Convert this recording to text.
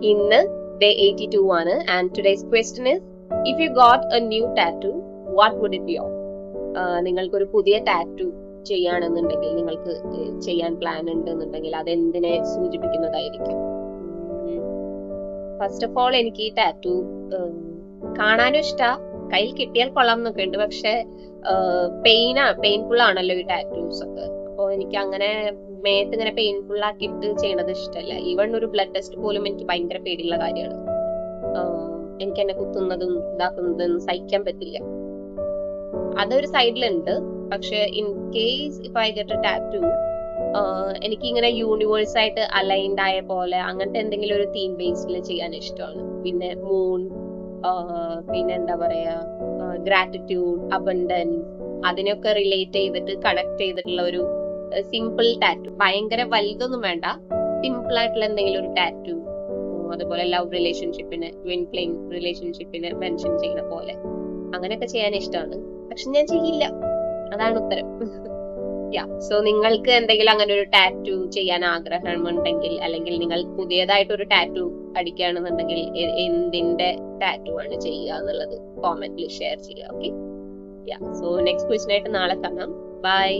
ഇന്ന് day 82 ആണ്. And today's question is, if you got a new tattoo, what would it be on? നിങ്ങൾക്കൊരു പുതിയ tattoo ചെയ്യുകയാണെന്നുണ്ടെങ്കിൽ, നിങ്ങൾക്ക് ചെയ്യാൻ പ്ലാൻ ഉണ്ടെന്നുണ്ടെങ്കിൽ അത് എന്തിനെ സൂചിപ്പിക്കുന്നതായിരിക്കും? ഫസ്റ്റ് ഓഫ് ഓൾ, എനിക്ക് ഈ ടാറ്റു കാണാനും ഇഷ്ടാ, കയ്യിൽ കിട്ടിയാൽ കൊള്ളാം എന്നൊക്കെ ഉണ്ട്. പക്ഷെ പെയിൻഫുൾ ആണല്ലോ ഈ ടാറ്റൂസ് ഒക്കെ. അപ്പോൾ എനിക്ക് അങ്ങനെ മേത്ത് ഇങ്ങനെ പെയിൻഫുൾ ആക്കിയിട്ട് ചെയ്യണത് ഇഷ്ടമല്ല. ഈവൺ ഒരു ബ്ലഡ് ടെസ്റ്റ് പോലും എനിക്ക് ഭയങ്കര പേടിയുള്ള കാര്യമാണ്. എനിക്ക് എന്നെ കുത്തുന്നതും ഇതാക്കുന്നതും സഹിക്കാൻ പറ്റില്ല. അതൊരു സൈഡിലുണ്ട്. പക്ഷെ in case if I get A tattoo, എനിക്ക് ഇങ്ങനെ യൂണിവേഴ്സ് ആയിട്ട് അലൈൻഡ് ആയ പോലെ അങ്ങനത്തെ എന്തെങ്കിലും ഒരു തീം ബേസിൽ ചെയ്യാൻ ഇഷ്ടമാണ്. പിന്നെ മൂൺ, പിന്നെ എന്താ പറയാ, ഗ്രാറ്റിറ്റ്യൂഡ്, അബണ്ടൻസ്, അതിനൊക്കെ റിലേറ്റ് ചെയ്തിട്ട് കണക്ട് ചെയ്തിട്ടുള്ള ഒരു സിമ്പിൾ ടാറ്റു. ഭയങ്കര വലുതൊന്നും വേണ്ട, സിമ്പിൾ ആയിട്ടുള്ള എന്തെങ്കിലും ഒരു ടാറ്റു. അതുപോലെ ലവ് റിലേഷൻഷിപ്പിന്, ട്വിൻ ഫ്ലെയിം റിലേഷൻഷിപ്പിന് മെൻഷൻ ചെയ്യുന്ന പോലെ അങ്ങനെയൊക്കെ ചെയ്യാൻ ഇഷ്ടമാണ്. പക്ഷെ ഞാൻ ചെയ്യില്ല, അതാണ് ഉത്തരം. സോ നിങ്ങൾക്ക് എന്തെങ്കിലും അങ്ങനെ ഒരു ടാറ്റു ചെയ്യാൻ ആഗ്രഹമുണ്ടെങ്കിൽ, അല്ലെങ്കിൽ നിങ്ങൾ പുതിയതായിട്ട് ഒരു ടാറ്റു അടിക്കുകയാണെന്നുണ്ടെങ്കിൽ എന്തിന്റെ ടാറ്റു ആണ് ചെയ്യുക എന്നുള്ളത് കോമെന്റിൽ ഷെയർ ചെയ്യുക. ഓക്കെ, സോ നെക്സ്റ്റ് ക്വസ്റ്റ്യൻ ആയിട്ട് നാളെ കാണാം. ബൈ.